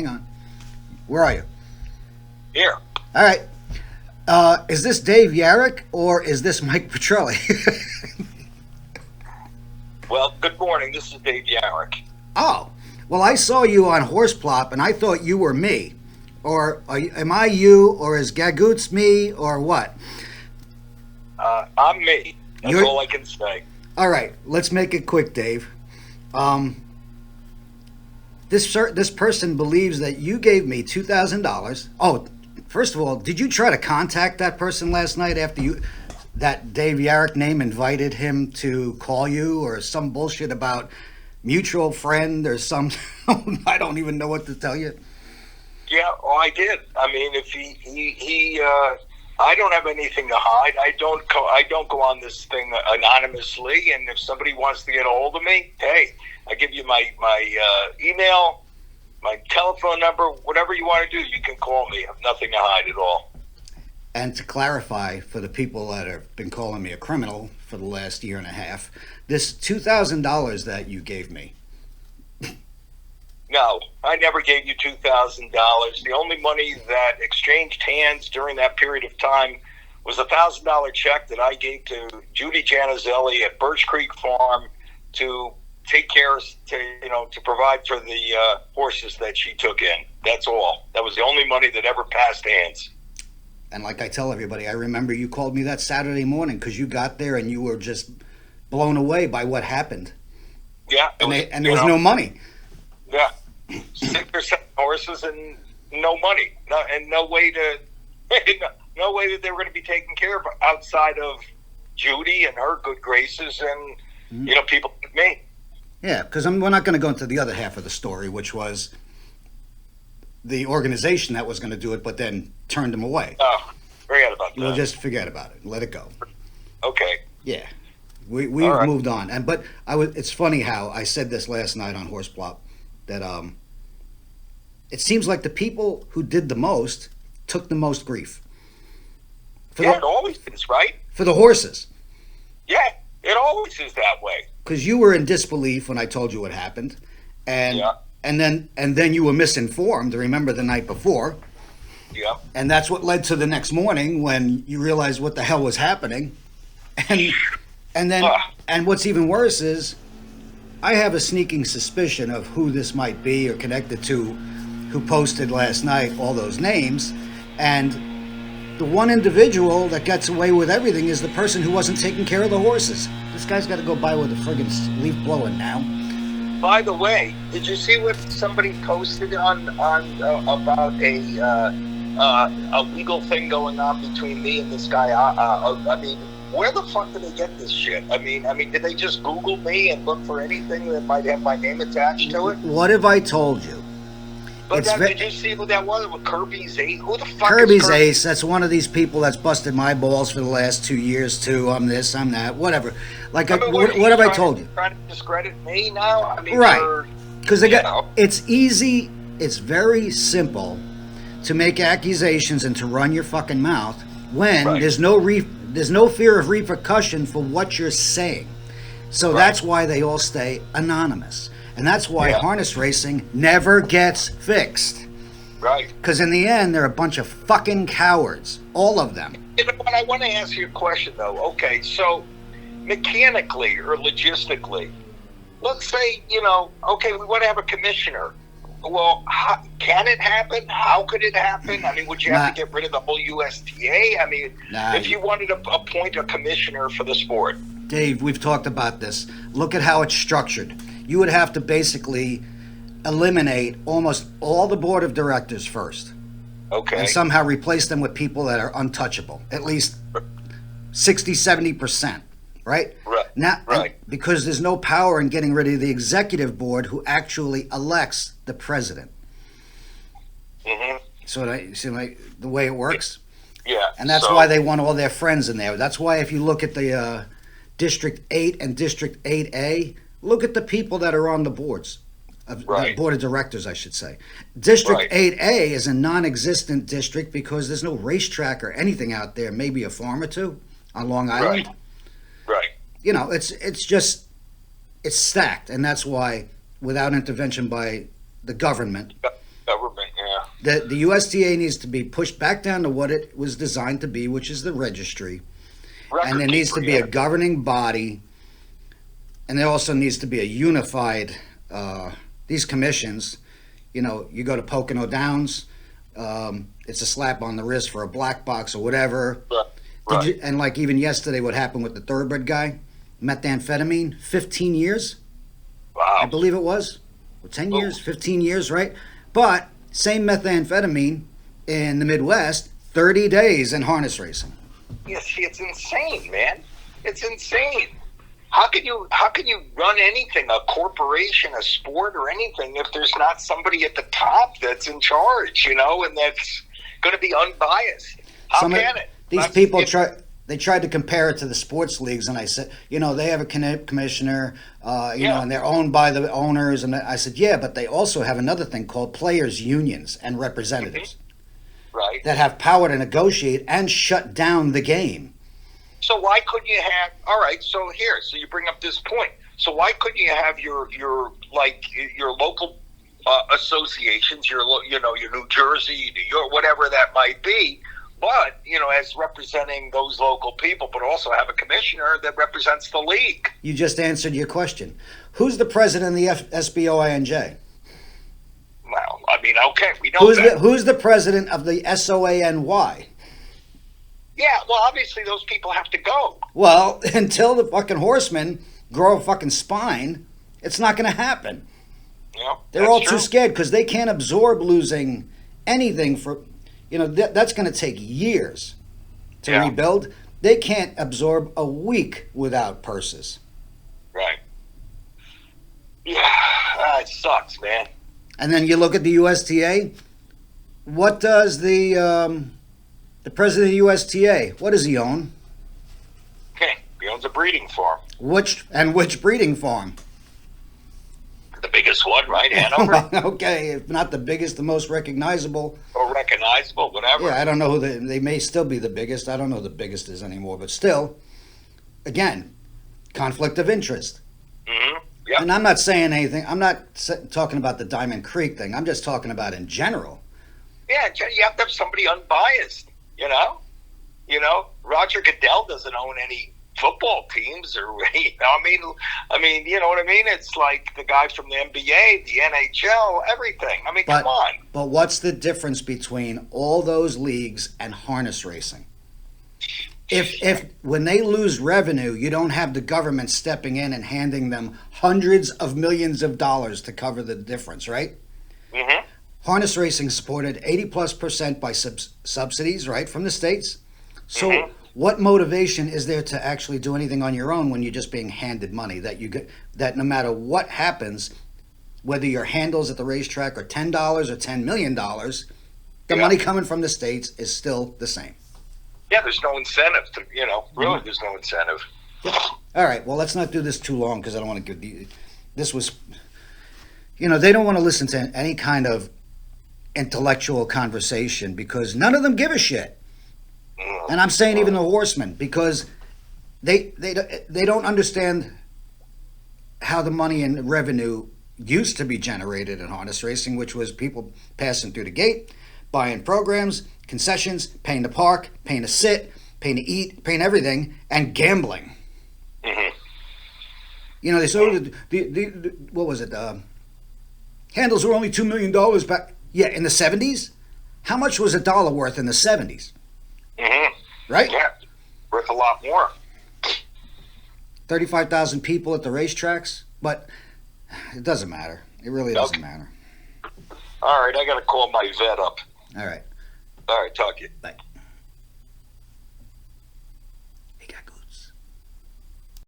Hang on. Where are you? Here. All right. Is this Dave Yarock or is this Mike Petrelli? Well, good morning. This is Dave Yarock. Oh, well, I saw you on Horseplop and I thought you were me. Or am I you, or is Gaagoots me, or what? I'm me. That's all I can say. All right, let's make it quick, Dave. This person believes that you gave me $2,000. Oh, first of all, did you try to contact that person last night after that Dave Yarock name invited him to call you, or some bullshit about mutual friend or some? I don't even know what to tell you. Yeah, well, I did. I mean, if he I don't have anything to hide. I don't go on this thing anonymously. And if somebody wants to get a hold of me, hey, I give you my email, my telephone number, whatever you want to do. You can call me. I have nothing to hide at all. And to clarify for the people that have been calling me a criminal for the last year and a half, this $2,000 that you gave me. No, I never gave you $2,000. The only money that exchanged hands during that period of time was a $1,000 check that I gave to Judy Janizelli at Birch Creek Farm to take care of, to provide for the horses that she took in. That's all. That was the only money that ever passed hands. And like I tell everybody, I remember you called me that Saturday morning because you got there and you were just blown away by what happened. Yeah. And there was no money. Yeah. 6 or 7 horses and no money. No way that they were going to be taken care of outside of Judy and her good graces and, people like me. Yeah, because we're not going to go into the other half of the story, which was the organization that was going to do it, but then turned them away. Oh, forget about that. We'll just forget about it. Let it go. Okay. Yeah. We've moved on. But it's funny how I said this last night on Horseplop, that it seems like the people who did the most took the most grief. It always is, right? For the horses. Yeah, it always is that way. Because you were in disbelief when I told you what happened, and then you were misinformed. Remember the night before. Yeah. And that's what led to the next morning when you realized what the hell was happening, and what's even worse is, I have a sneaking suspicion of who this might be or connected to, who posted last night all those names, and the one individual that gets away with everything is the person who wasn't taking care of the horses. This guy's got to go by with a friggin' leaf blowing now. By the way, did you see what somebody posted on about a legal thing going on between me and this guy? I mean, where the fuck did they get this shit? I mean, did they just Google me and look for anything that might have my name attached to it? What have I told you? But did you see who that was? With Kirby's Ace? Who the fuck Kirby's is Kirby? Ace? That's one of these people that's busted my balls for the last 2 years too. I'm this, I'm that, whatever. Like, what have I told you? Trying to discredit me now? I mean, right? Because it's easy. It's very simple to make accusations and to run your fucking mouth when there's no fear of repercussion for what you're saying. So that's why they all stay anonymous. And that's why harness racing never gets fixed. Right. Because in the end, they're a bunch of fucking cowards. All of them. But I want to ask you a question, though. Okay, so mechanically or logistically, let's say, we want to have a commissioner. Well, can it happen? How could it happen? I mean, would you have to get rid of the whole USTA? I mean, if you wanted to appoint a commissioner for the sport. Dave, we've talked about this. Look at how it's structured. You would have to basically eliminate almost all the board of directors first. Okay. And somehow replace them with people that are untouchable. At least 60, 70%. Right? Now, because there's no power in getting rid of the executive board who actually elects the president. Mm-hmm. So you see the way it works? Yeah. And that's why they want all their friends in there. That's why if you look at the District 8 and District 8A, look at the people that are on the boards. The board of directors, I should say. District 8A is a non-existent district because there's no racetrack or anything out there, maybe a farm or two on Long Island. Right. It's stacked, and that's why, without intervention by the government, The USTA needs to be pushed back down to what it was designed to be, which is the registry. And there needs to be a governing body, and there also needs to be a unified, these commissions. You know, you go to Pocono Downs, it's a slap on the wrist for a black box or whatever. Right. And like even yesterday, what happened with the thoroughbred guy, methamphetamine, 15 years. Wow. I believe it was. 10 years, 15 years, right? But same methamphetamine in the Midwest, 30 days in harness racing. Yeah, see, it's insane, man. It's insane. How can you run anything, a corporation, a sport, or anything, if there's not somebody at the top that's in charge, you know, and that's going to be unbiased? How can it? These people tried to compare it to the sports leagues, and I said, you know, they have a commissioner, you know, and they're owned by the owners, and I said, yeah, but they also have another thing called players' unions and representatives, right, that have power to negotiate and shut down the game. So why couldn't you have? All right, so you bring up this point. So why couldn't you have your local associations, your New Jersey, New York, whatever that might be, but you know, as representing those local people, but also have a commissioner that represents the league? You just answered your question. Who's the president of the SBOINJ? Well, I mean, okay, we know that. Who's the president of the SOANY? Yeah, well, obviously those people have to go. Well, until the fucking horsemen grow a fucking spine, it's not going to happen. Yeah, they're all too scared because they can't absorb losing anything for, you know, that's going to take years to rebuild. They can't absorb a week without purses. Right. Yeah, it sucks, man. And then you look at the USTA. What does the president of the USTA, what does he own? He owns a breeding farm. Which breeding farm? The biggest one, right? Hanover? Okay, if not the biggest, the most recognizable. Or recognizable, whatever. Yeah, I don't know who they may still be the biggest. I don't know who the biggest is anymore, but still, again, conflict of interest. Mm-hmm. Yep. And I'm not saying anything. I'm not talking about the Diamond Creek thing. I'm just talking about in general. Yeah, you have to have somebody unbiased. You know, Roger Goodell doesn't own any football teams, or I mean, you know what I mean? It's like the guy from the NBA, the NHL, everything. I mean, come on. But what's the difference between all those leagues and harness racing? If when they lose revenue, you don't have the government stepping in and handing them hundreds of millions of dollars to cover the difference, right? Mm-hmm. Harness racing supported 80+% by subsidies, right, from the states. So what motivation is there to actually do anything on your own when you're just being handed money that you get, that no matter what happens, whether your handles at the racetrack are $10 or $10 million, the money coming from the states is still the same. Yeah, there's no incentive to, really there's no incentive. Yeah. All right, well, let's not do this too long because I don't want to give this was, they don't want to listen to any kind of intellectual conversation because none of them give a shit. And I'm saying even the horsemen, because they don't understand how the money and revenue used to be generated in harness racing, which was people passing through the gate, buying programs, concessions, paying to park, paying to sit, paying to eat, paying everything, and gambling. Mm-hmm. They sold the what was it? Handles were only $2 million back. Yeah, in the 70s. How much was a dollar worth in the 70s? Mm-hmm. Right? Yeah, worth a lot more. 35,000 people at the racetracks, but it doesn't matter. It really doesn't matter. All right, I got to call my vet up. All right. All right, talk to you. Bye.